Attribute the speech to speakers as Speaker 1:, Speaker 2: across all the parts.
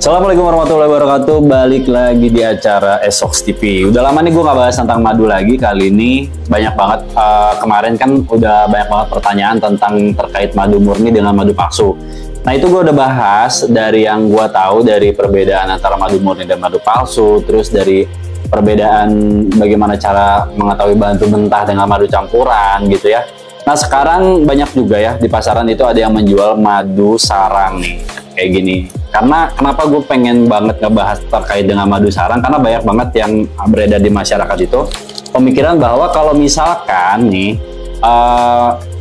Speaker 1: Assalamualaikum warahmatullahi wabarakatuh. Balik lagi di acara Esox TV. Udah lama nih gue nggak bahas tentang madu lagi. Kali ini banyak banget. Kemarin kan udah banyak banget pertanyaan tentang terkait madu murni dengan madu palsu. Nah itu gue udah bahas dari yang gue tahu dari perbedaan antara madu murni dan madu palsu. Terus dari perbedaan bagaimana cara mengetahui bahan mentah dengan madu campuran gitu ya. Nah sekarang banyak juga ya di pasaran itu ada yang menjual madu sarang nih kayak gini. Karena kenapa gue pengen banget ngebahas terkait dengan madu sarang, karena banyak banget yang beredar di masyarakat itu pemikiran bahwa kalau misalkan nih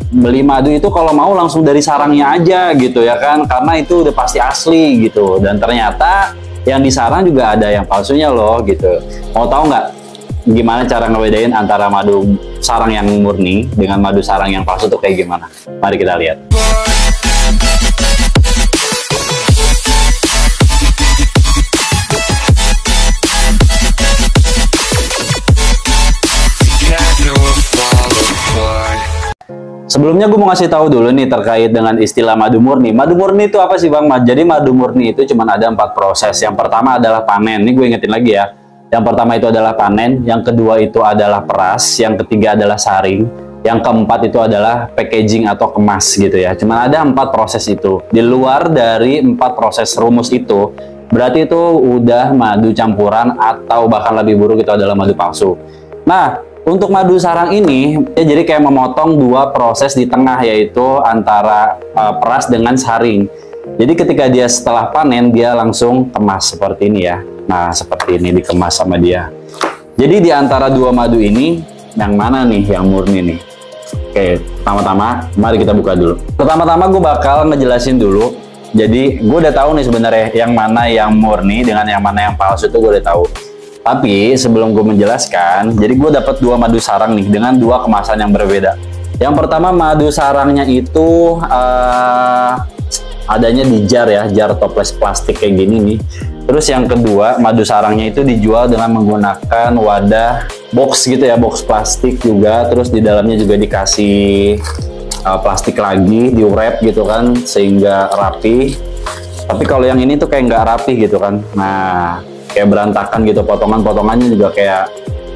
Speaker 1: beli madu itu kalau mau langsung dari sarangnya aja gitu ya kan, karena itu udah pasti asli gitu. Dan ternyata yang di sarang juga ada yang palsunya loh gitu. Mau tahu nggak gimana cara ngebedain antara madu sarang yang murni dengan madu sarang yang palsu tuh kayak gimana? Mari kita lihat. Sebelumnya gue mau ngasih tahu dulu nih terkait dengan istilah madu murni. Madu murni itu apa sih Bang? Jadi madu murni itu cuma ada 4 proses. Yang pertama adalah panen. Ini gue ingetin lagi ya. Yang pertama itu adalah panen. Yang kedua itu adalah peras. Yang ketiga adalah saring. Yang keempat itu adalah packaging atau kemas gitu ya. Cuma ada 4 proses itu. Di luar dari 4 proses rumus itu, berarti itu udah madu campuran atau bahkan lebih buruk itu adalah madu palsu. Nah, untuk madu sarang ini, ya jadi kayak memotong 2 proses di tengah, yaitu antara peras dengan saring. Jadi ketika dia setelah panen, dia langsung kemas seperti ini ya. Nah, seperti ini dikemas sama dia. Jadi di antara 2 madu ini, yang mana nih yang murni nih? Oke, pertama-tama mari kita buka dulu. Pertama-tama gue bakal ngejelasin dulu. Jadi gue udah tahu nih sebenarnya yang mana yang murni dengan yang mana yang palsu itu gue udah tahu. Tapi sebelum gue menjelaskan, jadi gue dapat 2 madu sarang nih dengan 2 kemasan yang berbeda. Yang pertama madu sarangnya itu adanya di jar ya, jar toples plastik kayak gini nih. Terus yang kedua madu sarangnya itu dijual dengan menggunakan wadah box gitu ya, box plastik juga. Terus di dalamnya juga dikasih plastik lagi, di wrap gitu kan, sehingga rapi. Tapi kalau yang ini tuh kayak nggak rapi gitu kan. Nah, kayak berantakan gitu, potongan-potongannya juga kayak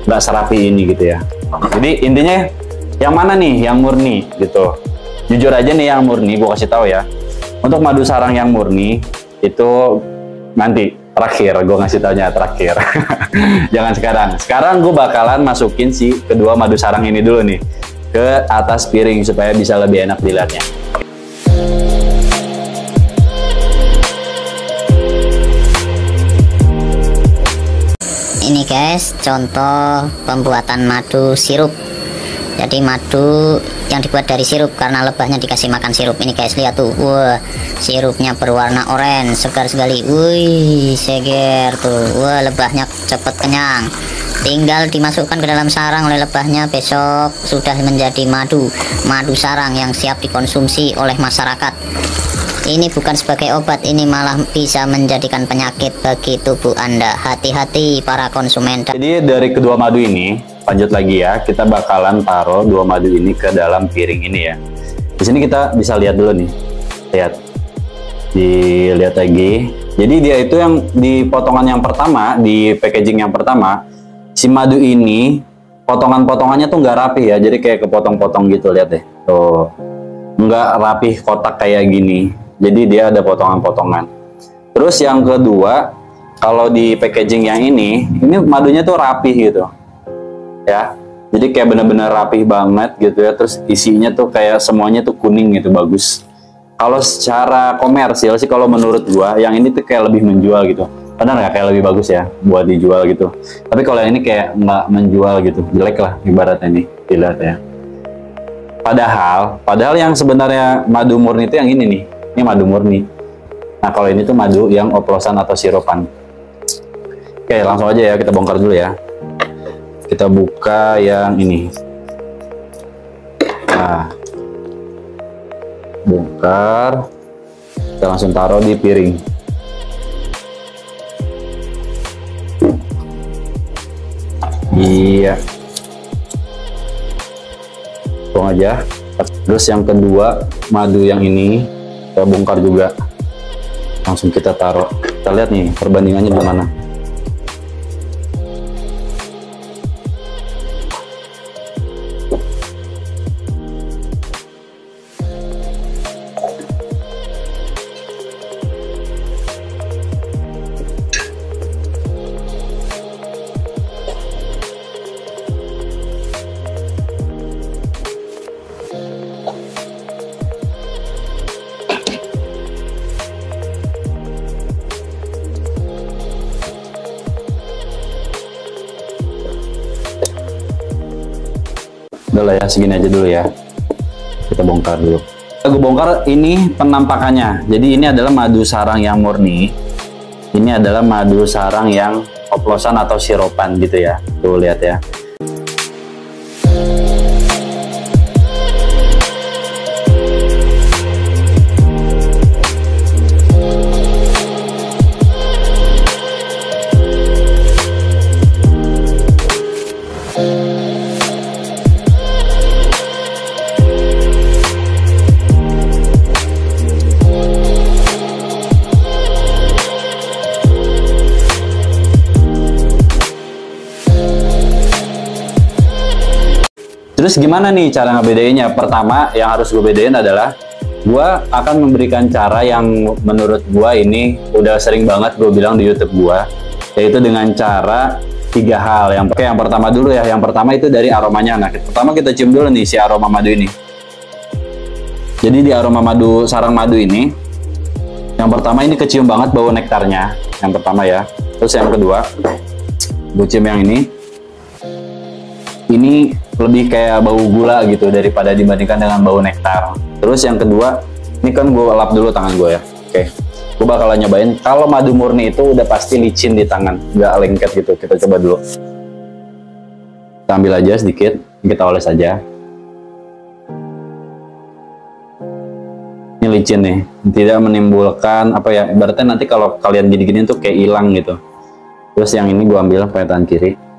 Speaker 1: nggak serapi ini gitu ya. Jadi intinya yang mana nih yang murni gitu. Jujur aja nih yang murni gue kasih tahu ya. Untuk madu sarang yang murni itu nanti terakhir gue ngasih taunya terakhir. Jangan sekarang. Sekarang gue bakalan masukin si kedua madu sarang ini dulu nih ke atas piring supaya bisa lebih enak dilihatnya.
Speaker 2: Ini guys, contoh pembuatan madu sirup. Jadi madu yang dibuat dari sirup karena lebahnya dikasih makan sirup. Ini guys, lihat tuh. Wah, sirupnya berwarna oranye, segar sekali. Wih, seger tuh. Wah, lebahnya cepet kenyang. Tinggal dimasukkan ke dalam sarang oleh lebahnya, besok sudah menjadi madu sarang yang siap dikonsumsi oleh masyarakat. Ini bukan sebagai obat, ini malah bisa menjadikan penyakit bagi tubuh Anda. Hati-hati para konsumen.
Speaker 1: Jadi dari kedua madu ini, lanjut lagi ya, kita bakalan taruh 2 madu ini ke dalam piring ini ya. Di sini kita bisa lihat dulu nih, lihat, dilihat lagi. Jadi dia itu yang di potongan yang pertama, di packaging yang pertama, si madu ini potongan-potongannya tuh nggak rapi ya, jadi kayak kepotong-potong gitu, lihat deh, tuh nggak rapi kotak kayak gini. Jadi dia ada potongan-potongan. Terus yang kedua, kalau di packaging yang ini madunya tuh rapi gitu ya. Jadi kayak bener-bener rapi banget gitu ya. Terus isinya tuh kayak semuanya tuh kuning gitu, bagus. Kalau secara komersil sih, kalau menurut gua yang ini tuh kayak lebih menjual gitu. Benar nggak, kayak lebih bagus ya buat dijual gitu. Tapi kalau yang ini kayak nggak menjual gitu, jelek lah ibaratnya nih, dilihat ya. Padahal yang sebenarnya madu murni itu yang ini nih. Ini madu murni. Nah, kalau ini tuh madu yang oplosan atau sirupan. Oke, langsung aja ya, kita bongkar dulu ya. Kita buka yang ini. Nah, bongkar. Kita langsung taruh di piring. Iya. Buang aja. Terus yang kedua, madu yang ini kita bongkar juga, langsung kita taruh. Kita lihat nih perbandingannya gimana. Udah lah ya, segini aja dulu ya. Kita bongkar dulu. Gue bongkar ini penampakannya. Jadi ini adalah madu sarang yang murni. Ini adalah madu sarang yang oplosan atau sirupan gitu ya. Tuh lihat ya. Terus gimana nih cara ngebedainnya? Pertama yang harus gue bedain adalah gue akan memberikan cara yang menurut gue ini udah sering banget gue bilang di YouTube gue, yaitu dengan cara 3 hal. Yang pertama dulu ya, yang pertama itu dari aromanya. Nah, pertama kita cium dulu nih si aroma madu ini. Jadi di aroma madu sarang madu ini, yang pertama ini kecium banget bau nektarnya. Yang pertama ya. Terus yang kedua, gue cium yang ini. Ini lebih kayak bau gula gitu daripada dibandingkan dengan bau nektar. Terus yang kedua, ini kan gue lap dulu tangan gue ya. Oke, gue bakalan nyobain. Kalau madu murni itu udah pasti licin di tangan, nggak lengket gitu. Kita coba dulu. Kita ambil aja sedikit, kita oles aja. Ini licin nih, tidak menimbulkan apa ya? Berarti nanti kalau kalian gini-gini tuh kayak hilang gitu. Terus yang ini gue ambil pakai tangan kiri.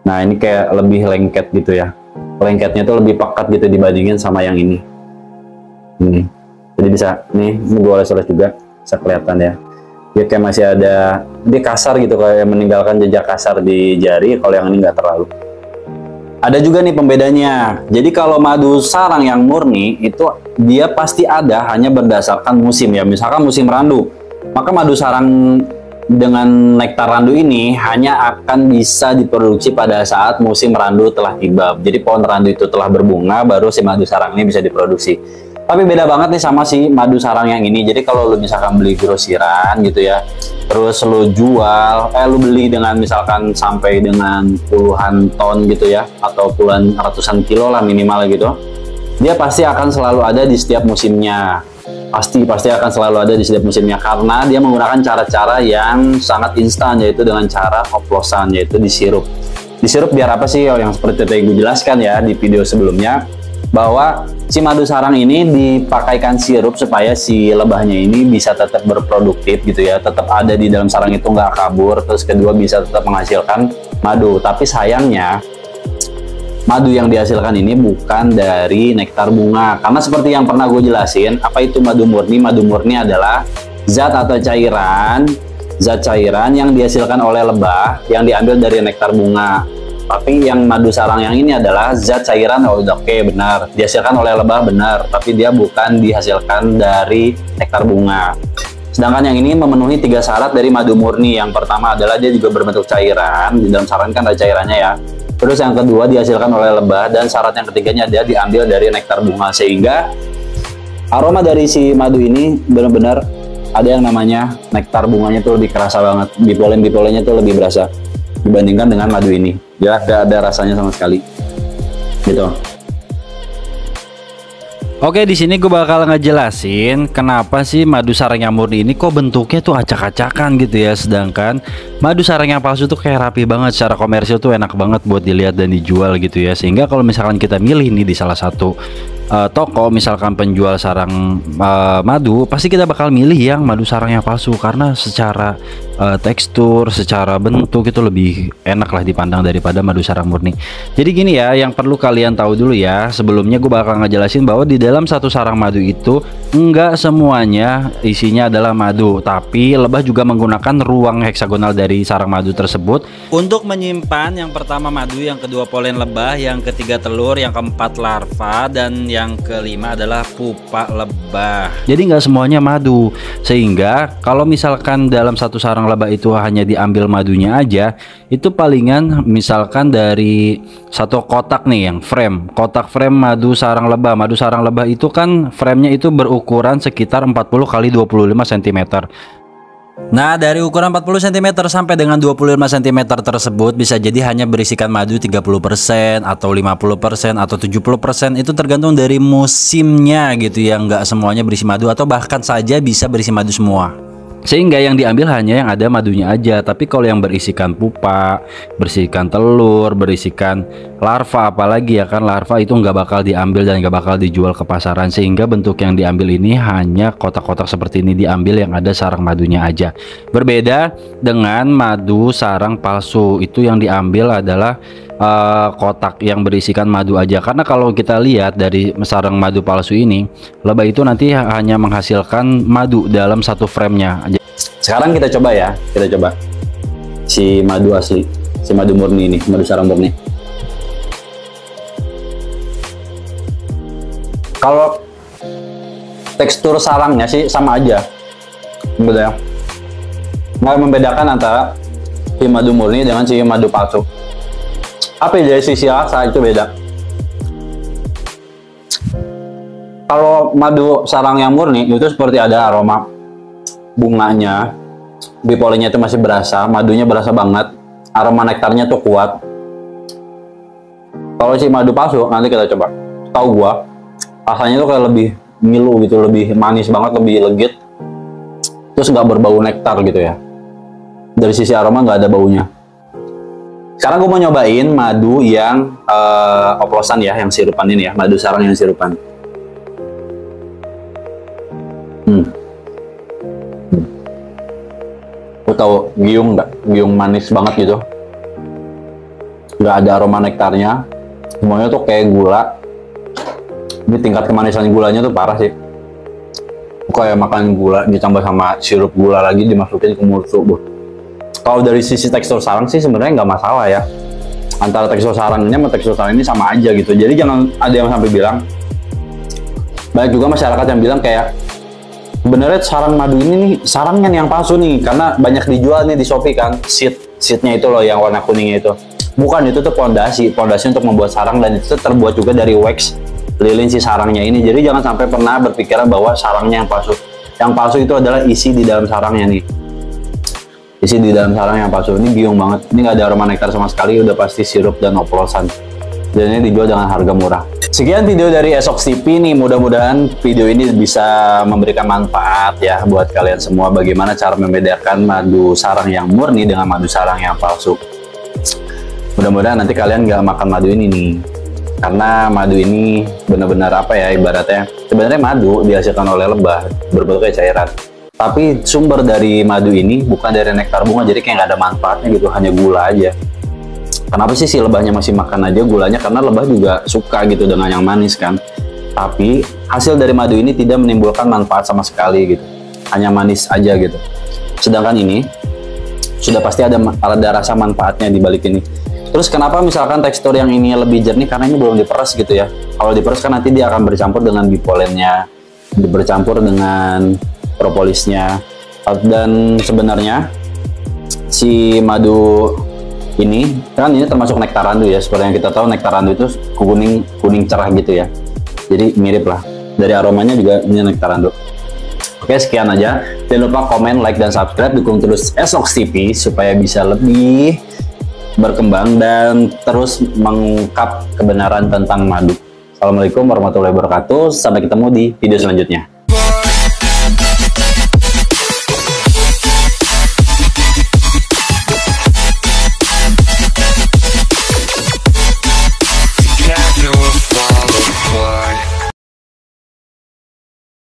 Speaker 1: Nah ini kayak lebih lengket gitu ya, lengketnya tuh lebih pekat gitu dibandingin sama yang ini. Jadi bisa nih, ini gue oles-oles juga, bisa kelihatan ya. Dia kayak masih ada, dia kasar gitu, kayak meninggalkan jejak kasar di jari. Kalau yang ini nggak terlalu. Ada juga nih pembedanya. Jadi kalau madu sarang yang murni itu dia pasti ada hanya berdasarkan musim ya. Misalkan musim randu, maka madu sarang dengan nektar randu ini hanya akan bisa diproduksi pada saat musim randu telah tiba. Jadi pohon randu itu telah berbunga, baru si madu sarang ini bisa diproduksi. Tapi beda banget nih sama si madu sarang yang ini. Jadi kalau lu misalkan beli grosiran gitu ya, terus lu jual, lu beli dengan misalkan sampai dengan puluhan ton gitu ya, atau puluhan ratusan kilo lah minimal gitu, dia pasti akan selalu ada di setiap musimnya. Pasti akan selalu ada di setiap musimnya, karena dia menggunakan cara-cara yang sangat instan, yaitu dengan cara oplosan, yaitu disirup. Disirup biar apa sih? Yang seperti tadi gue jelaskan ya di video sebelumnya, bahwa si madu sarang ini dipakaikan sirup supaya si lebahnya ini bisa tetap berproduktif gitu ya, tetap ada di dalam sarang itu, nggak kabur. Terus kedua, bisa tetap menghasilkan madu. Tapi sayangnya madu yang dihasilkan ini bukan dari nektar bunga, karena seperti yang pernah gue jelasin, apa itu madu murni? Madu murni adalah zat atau zat cairan yang dihasilkan oleh lebah yang diambil dari nektar bunga. Tapi yang madu sarang yang ini adalah zat cairan. Oke, benar, dihasilkan oleh lebah, benar, tapi dia bukan dihasilkan dari nektar bunga. Sedangkan yang ini memenuhi 3 syarat dari madu murni. Yang pertama adalah dia juga berbentuk cairan, di dalam sarang kan ada cairannya ya. Terus yang kedua, dihasilkan oleh lebah, dan syarat yang ketiganya dia diambil dari nektar bunga, sehingga aroma dari si madu ini benar-benar ada yang namanya nektar bunganya tuh lebih kerasa banget, bipolen-bipolennya tuh lebih berasa dibandingkan dengan madu ini. Ya, gak ada rasanya sama sekali gitu.
Speaker 3: Oke, di sini gue bakal ngejelasin kenapa sih madu sarang yang murni ini kok bentuknya tuh acak-acakan gitu ya, sedangkan madu sarang yang palsu tuh kayak rapi banget, secara komersil tuh enak banget buat dilihat dan dijual gitu ya. Sehingga kalau misalkan kita milih nih di salah satu toko, misalkan penjual sarang madu, pasti kita bakal milih yang madu sarang yang palsu karena secara tekstur, secara bentuk itu lebih enak lah dipandang daripada madu sarang murni. Jadi gini ya, yang perlu kalian tahu dulu ya, sebelumnya gue bakal ngejelasin bahwa di dalam satu sarang madu itu enggak semuanya isinya adalah madu, tapi lebah juga menggunakan ruang heksagonal dari sarang madu tersebut untuk menyimpan yang pertama madu, yang kedua polen lebah, yang ketiga telur, yang keempat larva, dan yang kelima adalah pupa lebah. Jadi nggak semuanya madu, sehingga kalau misalkan dalam satu sarang lebah itu hanya diambil madunya aja, itu palingan misalkan dari satu kotak nih, yang kotak frame madu sarang lebah. Madu sarang lebah itu kan framenya itu berukuran sekitar 40 kali 25 cm. Nah, dari ukuran 40 cm sampai dengan 25 cm tersebut bisa jadi hanya berisikan madu 30% atau 50% atau 70%, itu tergantung dari musimnya gitu ya. Nggak semuanya berisi madu, atau bahkan saja bisa berisi madu semua. Sehingga yang diambil hanya yang ada madunya aja. Tapi kalau yang berisikan pupa, berisikan telur, berisikan larva, apalagi ya kan, larva itu nggak bakal diambil dan nggak bakal dijual ke pasaran. Sehingga bentuk yang diambil ini hanya kotak-kotak seperti ini diambil yang ada sarang madunya aja. Berbeda dengan madu sarang palsu, itu yang diambil adalah kotak yang berisikan madu aja. Karena kalau kita lihat dari sarang madu palsu ini, lebah itu nanti hanya menghasilkan madu dalam satu framenya.
Speaker 1: Sekarang kita coba ya, si madu asli, si madu murni ini, madu sarang murni. Kalau tekstur sarangnya sih sama aja, betul ya. Nggak membedakan antara si madu murni dengan si madu palsu. Tapi dari sisi rasa itu beda. Kalau madu sarang yang murni itu seperti ada aroma bunganya, bipolennya itu masih berasa, madunya berasa banget, aroma nektarnya tuh kuat. Kalau si madu palsu nanti kita coba, tahu gua rasanya tuh kayak lebih ngilu gitu, lebih manis banget, lebih legit, terus nggak berbau nektar gitu ya. Dari sisi aroma nggak ada baunya. Sekarang gue mau nyobain madu yang oplosan ya, yang sirupan ini ya, madu sarang yang sirupan. Lo tau giung nggak? Giung manis banget gitu, nggak ada aroma nektarnya, semuanya tuh kayak gula. Ini tingkat kemanisan gulanya tuh parah sih. Kayak makan gula ditambah sama sirup gula lagi dimasukin ke mulut tubuh. Kalau dari sisi tekstur sarang sih sebenarnya nggak masalah ya. Antara tekstur sarangnya sama tekstur sarang ini sama aja gitu. Jadi jangan ada yang sampai bilang. Banyak juga masyarakat yang bilang kayak sebenarnya sarang madu ini nih sarangnya yang palsu nih, karena banyak dijual nih di Shopee kan, seatnya itu loh yang warna kuningnya itu. Bukan, itu tuh pondasi untuk membuat sarang, dan itu terbuat juga dari wax lilin si sarangnya ini. Jadi jangan sampai pernah berpikiran bahwa sarangnya yang palsu. Yang palsu itu adalah isi di dalam sarangnya nih. Isi di dalam sarang yang palsu ini biung banget. Ini nggak ada aroma nektar sama sekali, udah pasti sirup dan oplosan. Dan ini dijual dengan harga murah. Sekian video dari Esox TV nih, mudah-mudahan video ini bisa memberikan manfaat ya buat kalian semua, bagaimana cara membedakan madu sarang yang murni dengan madu sarang yang palsu. Mudah-mudahan nanti kalian nggak makan madu ini nih, karena madu ini benar-benar apa ya, ibaratnya sebenarnya madu dihasilkan oleh lebah berbentuk kayak cairan, tapi sumber dari madu ini bukan dari nektar bunga, jadi kayak nggak ada manfaatnya gitu, hanya gula aja. Kenapa sih si lebahnya masih makan aja gulanya? Karena lebah juga suka gitu dengan yang manis kan. Tapi hasil dari madu ini tidak menimbulkan manfaat sama sekali gitu, hanya manis aja gitu. Sedangkan ini sudah pasti ada rasa manfaatnya di balik ini. Terus kenapa misalkan tekstur yang ini lebih jernih? Karena ini belum diperas gitu ya. Kalau diperas kan nanti dia akan bercampur dengan bipolennya, bercampur dengan propolisnya. Dan sebenarnya si madu ini kan ini termasuk nektarandu ya, seperti yang kita tahu nektarandu itu kuning cerah gitu ya, jadi mirip lah, dari aromanya juga ini nektarandu. Oke, sekian aja, jangan lupa komen, like, dan subscribe, dukung terus Esox TV supaya bisa lebih berkembang dan terus mengungkap kebenaran tentang madu. Assalamualaikum warahmatullahi wabarakatuh, sampai ketemu di video selanjutnya.